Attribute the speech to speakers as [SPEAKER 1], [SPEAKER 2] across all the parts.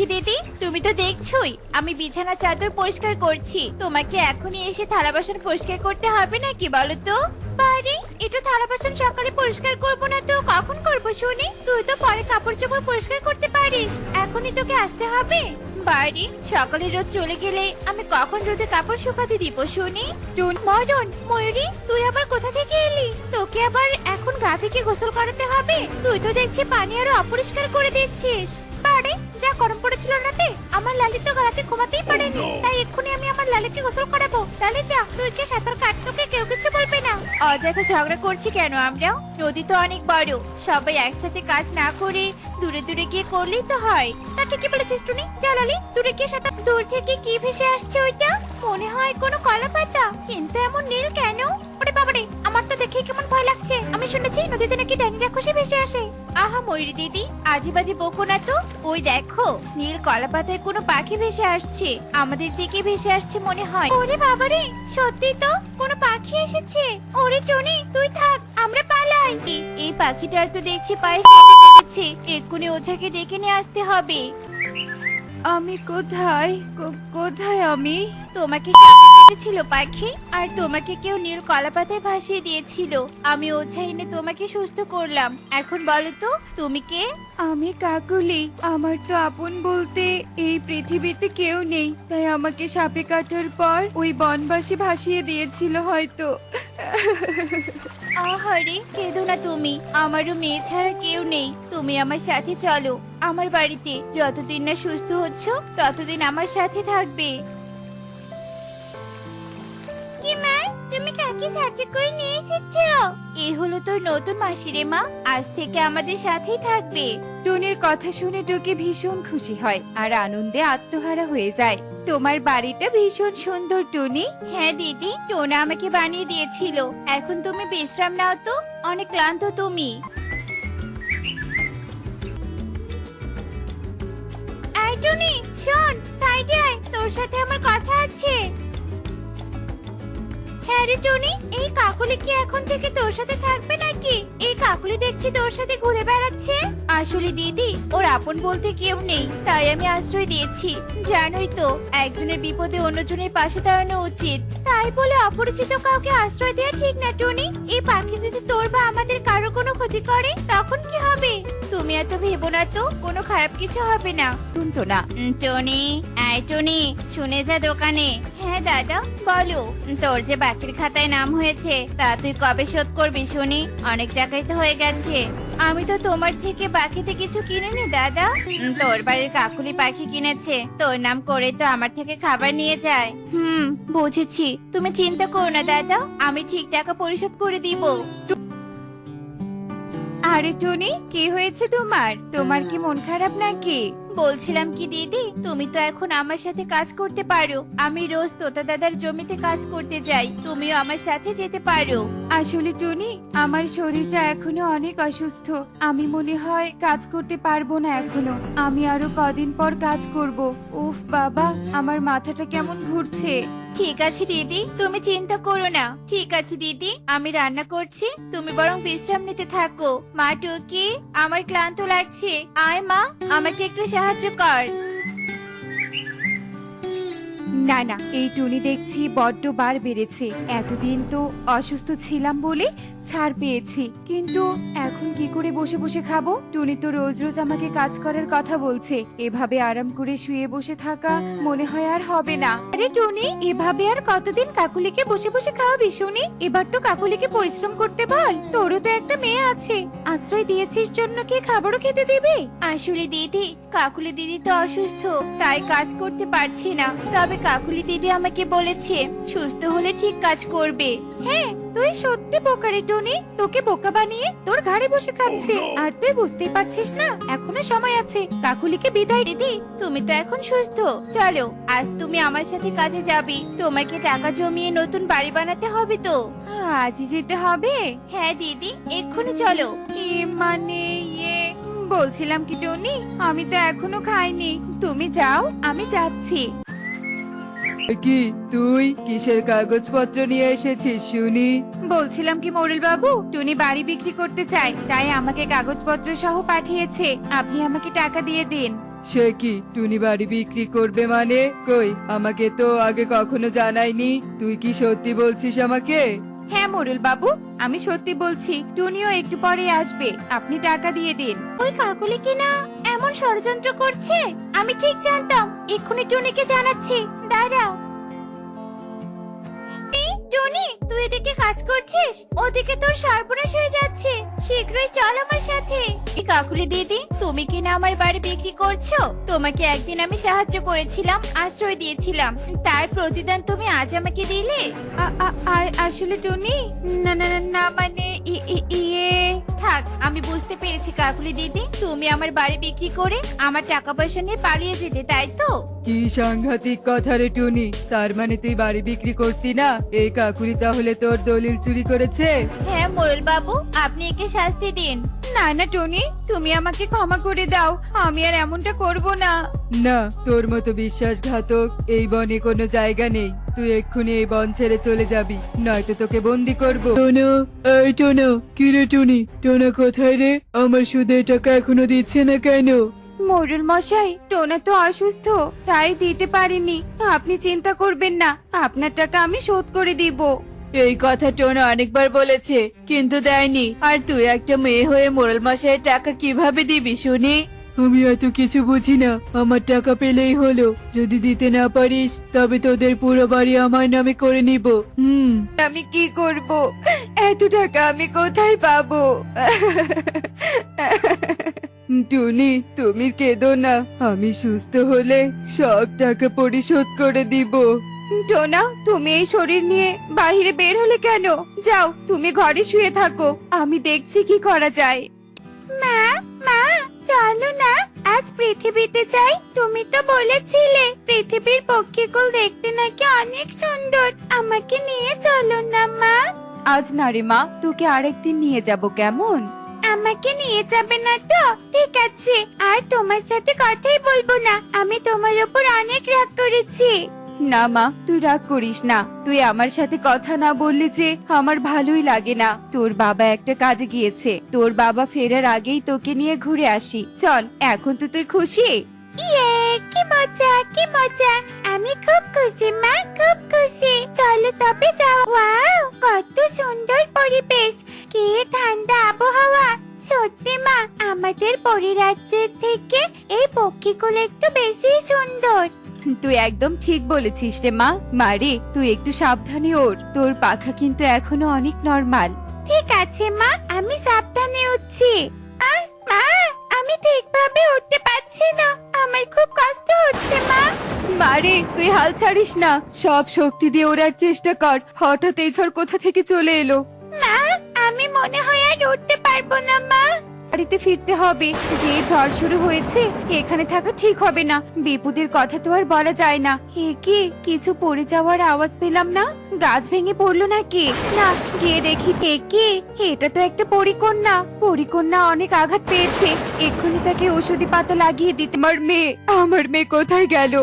[SPEAKER 1] দেখি দিদি, তুমি তো দেখছোই আমি বিছানা চাদর পরিষ্কার করছি। তোমাকে এখনই এসে থালা বাসন পরিষ্কার করতে হবে নাকি বলো তো? বাড়ি এটা থালা বাসন সকালে পরিষ্কার করবো না তো কখন করবো শুনি? তুই তো পরে কাপড় চোপড় পরিষ্কার করতে পারিস, এখনই তোকে আসতে হবে? বাড়ি সকালে রোদ চলে গেলে আমি কখন রোদে কাপড় শুকাতে দিব শুনি? মদন, ময়ূরী, তুই আবার কোথা থেকে এলি? তোকে আবার এখন গা থেকে গোসল করাতে হবে? তুই তো দেখছি পানি আরো অপরিষ্কার করে দিচ্ছিস। বাড়ি যা গরম পড়েছিল রাতে, আমার লালি তো গলাতে ঘুমাতেই পারেনি, তাই এক্ষুনি আমি আমার লালিকে গোসল করাবো। তাহলে যা, তুই কে সাঁতার কাট, তোকে কেউ কিছু বলবে না। অযথা ঝগড়া করছি কেন আমরা? নদী তো অনেক বড়, সবাই একসাথে কাজ না করে দূরে দূরে গিয়ে করলেই তো হয়। তা ঠিকই বলেছিস টুনি, যা লালি দূরে গিয়ে সাঁতার। দূর থেকে কি ভেসে আসছে ওইটা? মনে হয় কোনো কলা পাতা, কিন্তু এমন নীল কেন? ওরে বাবারে, আমার তো দেখে কেমন ভয় লাগছে। আমি শুনেছি নদীতে নাকি ডাইনি রাক্ষসী ভেসে আসে। আহা ময়ূরী দিদি, আজেবাজে বকো না তো। ওই দেখো, নীল কলা পাতায় কোনো পাখি ভেসে আসছে, আমাদের দিকে ভেসে আসছে মনে হয়। ওরে বাবারে, সত্যি তো কোনো পাখি এসেছে। ওরে টনি, তুই থাক, আমরা পালাই। এই পাখিটার তো দেখছি পায়ে সাপে কেটেছে, এক্ষুনি ওঝাকে ডেকে নিয়ে আসতে হবে। আমি কোথায়? কোথায় আমি? তোমাকে সাপে কেটেছিল পাখি, আর তোমাকে কেউ নীল কলাপাতায় ভাসিয়ে দিয়েছিল। আমি ওঝা এনে তোমাকে সুস্থ করলাম। এখন বলো তো তুমি কে?
[SPEAKER 2] আমি কাকুলি। আমার তো আপন বলতে এই পৃথিবীতে কেউ নেই, তাই আমাকে সাপে কাটার পর ওই বনবাসী ভাসিয়ে দিয়েছিল হয়তো।
[SPEAKER 1] আহারে কেঁদো না তুমি, আমারও মেয়ে ছাড়া কেউ নেই। তুমি আমার সাথে চলো আমার বাড়িতে। যতদিন না সুস্থ হচ্ছ ততদিন আমার সাথে থাকবে। কি মা, তুমি কাকে সাথে করে নিয়ে এসেছো? এই হলো তোর নতুন মাসি রে মা, আজ থেকে আমাদের সাথেই থাকবে।
[SPEAKER 2] টুনির কথা শুনে টুকি ভীষণ খুশি হয় আর আনন্দে আত্মহারা হয়ে যায়। তোমার বাড়িটা ভীষণ সুন্দর টুনি।
[SPEAKER 1] হ্যাঁ দিদি, টোনা আমাকে বানিয়ে দিয়েছিল। এখন তুমি বিশ্রাম নাও তো, অনেক ক্লান্ত তুমি। আয় টুনি, শোন, সাইডে আয়, তোর সাথে আমার কথা আছে। হ্যাঁ রে টনি, এই কাকুলি কি এখন থেকে তোর সাথে থাকবে নাকি? এই কাকুলি দেখছি তোর সাথে ঘুরে বেড়াচ্ছে। আসলে দিদি, ওর আপন বলতে কেউ নেই, তাই আমি আশ্রয় দিয়েছি। জানোই তো, একজনের বিপদে অন্যজনের পাশে দাঁড়ানো উচিত। তাই বলে অপরিচিত কাউকে আশ্রয় দেওয়া ঠিক না টনি। এই পাখি যদি তোর বা আমাদের কারো কোনো ক্ষতি করে তখন কি হবে? তুমি এত ভেবো না তো, কোনো খারাপ কিছু হবে না।
[SPEAKER 2] শুনতো না।
[SPEAKER 1] টনি, আয় টনি, শুনে যা দোকানে। হ্যাঁ দাদা বলো, তোর যে বাকির খাতায় নাম হয়েছে তা তুই কবে শোধ করবি শুনি? অনেক টাকাই তো হয়ে গেছে। আমি তো তোমার থেকে বাকিতে কিছু কিনিনি দাদা। তোর বাড়ির কাকুলি পাখি কিনেছে, তোর নাম করে তো আমার থেকে খাবার নিয়ে যায়। বুঝেছি, তুমি চিন্তা করো না দাদা, আমি ঠিক টাকা পরিশোধ করে দিব।
[SPEAKER 2] আরে টুনি, কি হয়েছে তোমার? তোমার কি মন খারাপ নাকি?
[SPEAKER 1] বলছিলাম কি দিদি, তুমি তো এখন আমার সাথে কাজ করতে পারো। আমি রোজ তোতা দাদার জমিতে কাজ করতে যাই, তুমিও আমার সাথে যেতে পারো।
[SPEAKER 2] আসলে টুনি, আমার শরীরটা এখনো অনেক অসুস্থ। আমি মনে হয় কাজ করতে পারবো না এখনো। আমি আরো কদিন পর কাজ করব। উফ বাবা, আমার মাথাটা কেমন ঘুরছে।
[SPEAKER 1] ঠিক আছে দিদি, তুমি চিন্তা করো না। ঠিক আছে দিদি, আমি রান্না করছি, তুমি বরং বিশ্রাম নিতে থাকো। মা টুকি, আমার ক্লান্ত লাগছে, আয় মা, আমাকে একটু সাহায্য কর।
[SPEAKER 2] না না, এই টুনি দেখছি বড্ড বার বেড়েছে। এতদিন তো অসুস্থ ছিলাম বলে ছাড় পেয়েছি, কিন্তু এখন কি করে বসে বসে খাবো? টুনি তো রোজ রোজ আমাকে কাজ করার কথা বলছে। এভাবে আরাম করে শুয়ে বসে থাকা মনে হয় আর হবে না। আরে টুনি, এভাবে আর কতদিন কাকুলিকে বসে বসে খাওয়াবি শুনি? এবার তো কাকুলিকে পরিশ্রম করতে বল। তোরও তো একটা মেয়ে আছে, আশ্রয় দিয়েছিস জন্য কি খাবারও খেতে দিবি?
[SPEAKER 1] আসলে দিদি, কাকুলি দিদি তো অসুস্থ, তাই কাজ করতে পারছি না। তবে কাকুলি দিদি আমাকে বলেছে সুস্থ হলে ঠিক কাজ করবে।
[SPEAKER 2] হ্যাঁ, তুই সত্যি বোকা রে টনি। তোকে বোকা বানিয়ে তোর ঘাড়ে বসে খাচ্ছে, আর তুই বুঝতেই পারছিস না এখনো সময় আছে। কাকুলিকে বিদায়।
[SPEAKER 1] দিদি, তুমি তো এখন সুস্থ, চলো আজ তুমি আমার সাথে কাজে যাবে। তোমাকে টাকা জমিয়ে নতুন বাড়ি বানাতে হবে তো।
[SPEAKER 2] আজই যেতে হবে?
[SPEAKER 1] হ্যাঁ দিদি, এক্ষুনি চলো।
[SPEAKER 2] মানে বলছিলাম কি টনি, আমি তো এখনো খাইনি। তুমি যাও, আমি যাচ্ছি।
[SPEAKER 3] কি তুই কিসের কাগজপত্র নিয়ে এসেছিস শুনি?
[SPEAKER 2] বলছিলাম কি মোড়ল বাবু, টুনি বাড়ি বিক্রি করতে চায়, তাই আমাকে কাগজপত্র সহ পাঠিয়েছে। আপনি আমাকে টাকা দিয়ে দিন।
[SPEAKER 3] সে কি টুনি বাড়ি বিক্রি করবে মানে? কই, আমাকে তো আগে কখনো জানায়নি। তুই কি সত্যি বলছিস আমাকে?
[SPEAKER 2] হ্যাঁ মোড়ল বাবু, আমি সত্যি বলছি, টুনিও একটু পরে আসবে, আপনি টাকা দিয়ে দিন।
[SPEAKER 1] ওই কাকুলি কিনা এমন ষড়যন্ত্র করছে, আমি ঠিক জানতাম। এক্ষুনি টুনিকে জানাচ্ছি, দাঁড়াও। এই, টুনি, তুই এদিকে কাজ করছিস, ওদিকে তোর সর্বনাশ হয়ে যাচ্ছে। শীঘ্রই চল আমার সাথে। এই কাকুলি দিদি, তুমি কিনা আমার বাড়ি বিক্রি করছো? তোমাকে একদিন আমি সাহায্য করেছিলাম, আশ্রয় দিয়েছিলাম, তার প্রতিদান তুমি আজ আমাকে দিলে।
[SPEAKER 2] আসলে টুনি, না না না, না মানে ইয়ে।
[SPEAKER 1] থাক, আমি বুঝতে পেরেছি কাকুলি দিদি, তুমি আমার বাড়ি বিক্রি করে আমার টাকা পয়সা নিয়ে পালিয়ে যেতে, তাই তো?
[SPEAKER 3] কি সাংঘাতিক কথা রে টুনি, তার মানে তুই বাড়ি বিক্রি করতি না? এই কাকুলি তাহলে তোর দলিল চুরি করেছে?
[SPEAKER 1] হ্যাঁ মোড়ল বাবু, আপনি একে শাস্তি দিন।
[SPEAKER 2] না না টুনি, তুমি আমাকে ক্ষমা করে দাও, আমি আর এমনটা করব না।
[SPEAKER 3] না, তোর মতো বিশ্বাসঘাতক এই বনে কোনো জায়গা নেই। তুই এক্ষুনি এই বন ছেড়ে চলে যাবি, নয়তো তোকে বন্দি করবো। টোনা, এই টোনা, কি রে টুনি, টোনা কোথায় রে? আমার সুদের টাকা এখনো দিচ্ছে না কেন?
[SPEAKER 2] মোড়ল মশাই, টোনা তো অসুস্থ, তাই দিতে পারিনি। আপনি চিন্তা করবেন না, আপনার টাকা আমি শোধ করে দিব।
[SPEAKER 3] এই কথা টোনা অনেকবার বলেছে, কিন্তু দেয়নি। আর তুই একটা মেয়ে হয়ে মোড়ল মশাইয়ের টাকা কিভাবে দিবি শুনি? আমি এত কিছু বুঝি না, আমার টাকা পেলেই হলো। যদি দিতে না পারিস তবে তোদের পুরো বাড়ি আমার নামে করে নিব।
[SPEAKER 2] আমি কি করব? এত টাকা আমি কোথায় পাবো?
[SPEAKER 3] টুনি, তুমি কেঁদো না, আমি সুস্থ হলে সব টাকা পরিশোধ করে দিব।
[SPEAKER 2] টোনা, তুমি এই শরীর নিয়ে বাইরে বের হলে কেন? যাও, তুমি ঘরে শুয়ে থাকো, আমি দেখছি কি করা যায়।
[SPEAKER 1] মা, মা, চলো না, আজ পৃথিবীতে যাই। তুমি তো বলেছিলে পৃথিবীর পক্ষীকুল দেখতে নাকি অনেক সুন্দর। আমাকে নিয়ে চলো না মা।
[SPEAKER 2] আজ না রে মা, তোকে আরেকদিন নিয়ে যাব, কেমন?
[SPEAKER 1] আমাকে নিয়ে যাবে না তো? ঠিক আছে, আর তোমার সাথে কথাই বলবো না। আমি তোমার উপর অনেক রাগ করেছি।
[SPEAKER 2] না মা, তুই রাগ করিস না। তুই আমার সাথে কথা না বললে যে আমার ভালোই লাগে না। তোর বাবা একটা কাজে গিয়েছে, তোর বাবা ফেরার আগেই তোকে নিয়ে ঘুরে আসি। চল, এখন তো তুই খুশি?
[SPEAKER 1] ইয়ে, কি মজা, কি মজা। আমি খুব খুশি মা, খুব খুশি। চলো তবে যাও। ওয়াও, কত সুন্দর পরিবেশ, কি ঠান্ডা আবহাওয়া। সত্যি মা, আমাদের পরিরাজ্যের থেকে এই পক্ষীকুল একটু বেশি সুন্দর।
[SPEAKER 2] তুই একদম ঠিক বলেছিস রে মা। মারে, তুই একটু সাবধানে ওর, তোর পাখা কিন্তু এখনো অনেক নরমাল।
[SPEAKER 1] ঠিক আছে মা, আমি সাবধানে উঠছি। মা, আমি ঠিকভাবে উঠতে পারছি না, আমার খুব কষ্ট হচ্ছে মা।
[SPEAKER 2] মারে, তুই হাল ছাড়িস না, সব শক্তি দিয়ে ওড়ার চেষ্টা কর। হঠাৎ এই ঝড় কোথা থেকে চলে এলো?
[SPEAKER 1] মা, আমি মনে হয় আর উঠতে পারবো না মা।
[SPEAKER 2] বাড়িতে ফিরতে হবে, যে ঝড় শুরু হয়েছে এখানে থাকা ঠিক হবে না। বিপদের কথা তো আর বলা যায় না। এ কি, কিছু পড়ে যাওয়ার আওয়াজ পেলাম না? গাছ ভেঙে পড়লো নাকি? না, গিয়ে দেখি। এ কি, এটা তো একটা পরিকন্যা। পরিকন্যা অনেক আঘাত পেয়েছে, এক্ষুনি তাকে ওষুধি পাতা লাগিয়ে দিতে। আমার মেয়ে কোথায় গেল?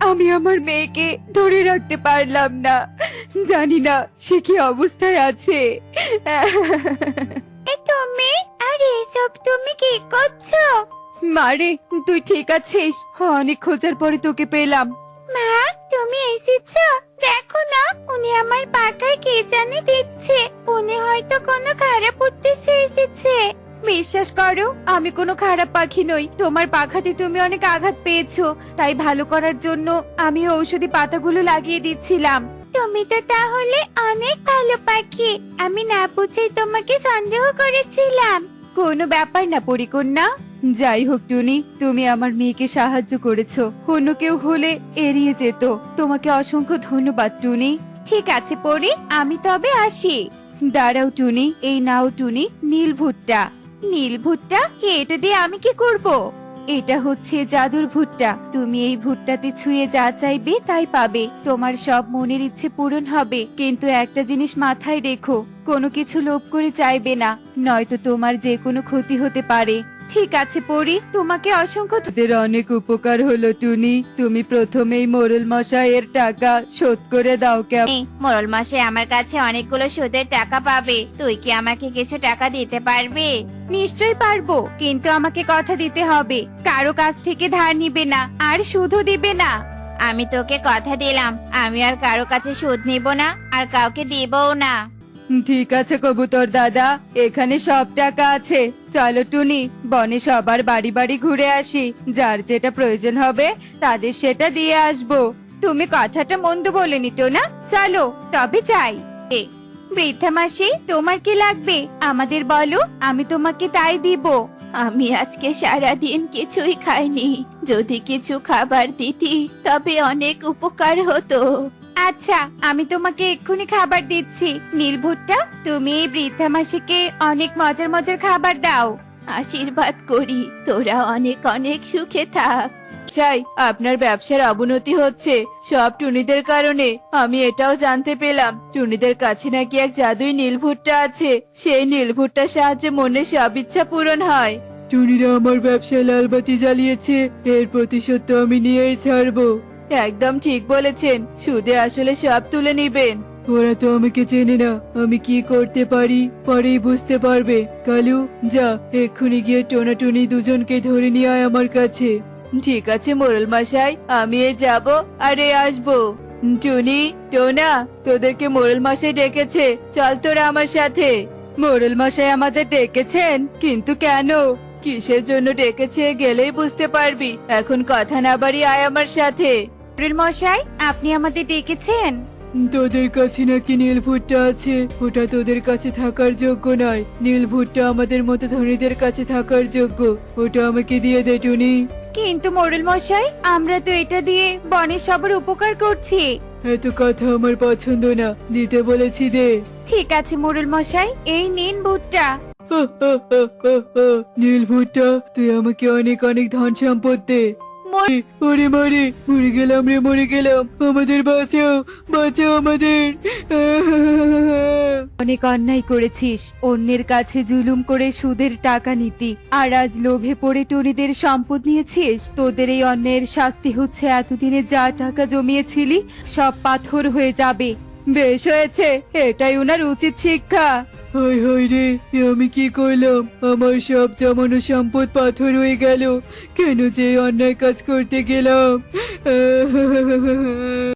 [SPEAKER 2] আমি আমার মেয়েকে ধরে রাখতে পারলাম না, জানি না সে কি অবস্থায় আছে।
[SPEAKER 1] তুমি আর এসব তুমি কি করছো?
[SPEAKER 2] মারে, তুই ঠিক আছিস? অনেক খোঁজার পরে তোকে পেলাম।
[SPEAKER 1] মা, তুমি এসেছো? দেখো না, উনি আমার পাখায় কে জানি দিচ্ছে। উনি হয়তো কোনো খারাপ উদ্দেশ্যে এসেছে।
[SPEAKER 2] বিশ্বাস করো, আমি কোনো খারাপ পাখি নই। তোমার পাখাতে তুমি অনেক আঘাত পেয়েছো, তাই ভালো করার জন্য আমি ঔষধি পাতাগুলো লাগিয়ে দিচ্ছিলাম।
[SPEAKER 1] তুমি তো তাহলে অনেক ভালো পাখি। আমি না বুঝেই তোমাকে সন্দেহ করেছিলাম।
[SPEAKER 2] কোনো ব্যাপার না পরিকন্যা। যাই হোক টুনি, তুমি আমার মেয়েকে সাহায্য করেছো, অন্য কেউ হলে এড়িয়ে যেত। তোমাকে অসংখ্য ধন্যবাদ টুনি। ঠিক আছে পরি, আমি তবে আসি। দাঁড়াও টুনি, এই নাও টুনি নীল ভুট্টা। নীল ভুট্টা? এটা দিয়ে আমি কি করব? এটা হচ্ছে জাদুর ভুট্টা। তুমি এই ভুট্টাতে ছুঁয়ে যা চাইবে তাই পাবে। তোমার সব মনের ইচ্ছে পূরণ হবে, কিন্তু একটা জিনিস মাথায় রেখো, কোনো কিছু লোভ করে চাইবে না, নয়তো তোমার যে কোনো ক্ষতি হতে পারে। ঠিক আছে পরি, তোমাকে অসংখ্য
[SPEAKER 3] তোদের অনেক উপকার হলো টুনি, তুমি প্রথমেই মোরল মশাইয়ের টাকা শোধ করে দাও কেমন?
[SPEAKER 1] এই, মোড়ল মাসে আমার কাছে অনেকগুলো সুদের টাকা পাবে, তুই কি আমাকে কিছু টাকা দিতে পারবি?
[SPEAKER 2] নিশ্চয়ই পারবো, কিন্তু আমাকে কথা দিতে হবে কারো কাছ থেকে ধার নিবে না আর সুদও দিবে না।
[SPEAKER 1] আমি তোকে কথা দিলাম, আমি আর কারো কাছে সুদ নিব না আর কাউকে দিবও না।
[SPEAKER 3] ঠিক আছে কবুতর দাদা, এখানে সব টাকা আছে। চলো টুনি, বনে সবার বাড়ি বাড়ি ঘুরে আসি, যার যেটা প্রয়োজন হবে তাদের সেটা দিয়ে আসবো।
[SPEAKER 2] তুমি কথাটা মন্দ বলেনি তো না, চলো তবে যাই। বৃদ্ধা মাসি, তোমার কি লাগবে আমাদের বলো, আমি তোমাকে তাই দিব।
[SPEAKER 1] আমি আজকে সারা দিন কিছুই খাইনি, যদি কিছু খাবার দিতি তবে অনেক উপকার হতো।
[SPEAKER 2] আচ্ছা, আমি তোমাকে এক্ষুনি খাবার দিচ্ছি। নীল ভুট্টা, তুমি এই বৃদ্ধা মাসিকে অনেক মজার মজার খাবার দাও।
[SPEAKER 1] আশীর্বাদ করি, তোরা অনেক অনেক সুখে থাক।
[SPEAKER 3] চাই আপনার ব্যবসার অবনতি হচ্ছে সব টুনিদের কারণে। আমি এটাও জানতে পেলাম টুনিদের কাছে নাকি এক জাদুই নীলভুট্টা আছে, সেই নীলভুট্টার সাহায্যে মনের সব ইচ্ছা পূরণ হয়। টুনিরা আমার ব্যবসায় লালবাতি জ্বালিয়েছে, এর প্রতিশোধ তো আমি নিয়েই ছাড়বো। একদম ঠিক বলেছেন, সুদে আসলে সব তুলে নিবেন। ওরা তো আমাকে চেনে না, আমি কি করতে পারি পরেই বুঝতে পারবে। কালু, যা এক্ষুনি গিয়ে টোনাটুনি দুজনকে ধরে নিয়ে আয় আমার কাছে। ঠিক আছে মোরল মশাই, আমি যাব আর আসবো। টুনি, টোনা, তোদেরকে মোরল মশাই ডেকেছে, চল তোরা আমার সাথে। মোরল মশাই আমাদের ডেকেছেন, কিন্তু কেন? কিসের জন্য ডেকেছে গেলেই বুঝতে পারবি। এখন কথা না বাড়ি আয় আমার সাথে।
[SPEAKER 2] মোড়ল মশাই, আপনি আমাদের ডেকেছেন?
[SPEAKER 3] তোদের কাছে নাকি নীলভুট্টা আছে, ওটা তোদের কাছে থাকার যোগ্য নয়। নীলভুট্টা আমাদের মতো ধনীদের কাছে থাকার যোগ্য, ওটা আমাকে দিয়ে দে টুনি।
[SPEAKER 2] কিন্তু মোড়ল মশাই, আমরা তো এটা দিয়ে বনের সবার উপকার করছি।
[SPEAKER 3] এত কথা আমার পছন্দ না, দিতে বলেছি দে।
[SPEAKER 2] ঠিক আছে মোড়ল মশাই, এই নিন ভুট্টা।
[SPEAKER 3] নীলভুট্টা, তুই আমাকে অনেক অনেক ধন সম্পদ দে। ওরে মারে, মরে গেলাম রে, মরে গেলাম, আমাদের বাঁচাও, বাঁচাও আমাদের। অনেক অন্যায় করেছিস, অন্যের কাছে জুলুম করে সুদের টাকা নিতি, আর আজ লোভে পড়ে টুনিদের সম্পদ নিয়েছিস। তোদের এই অন্যায়ের শাস্তি হচ্ছে এতদিনে যা টাকা জমিয়েছিলি সব পাথর হয়ে যাবে। বেশ হয়েছে, এটাই ওনার উচিত শিক্ষা। হায় হায় রে, এ আমি কি করলাম? আমার সব জমানো সম্পদ পাথর হয়ে গেল, কেন যে এই অন্যায় কাজ করতে গেলাম?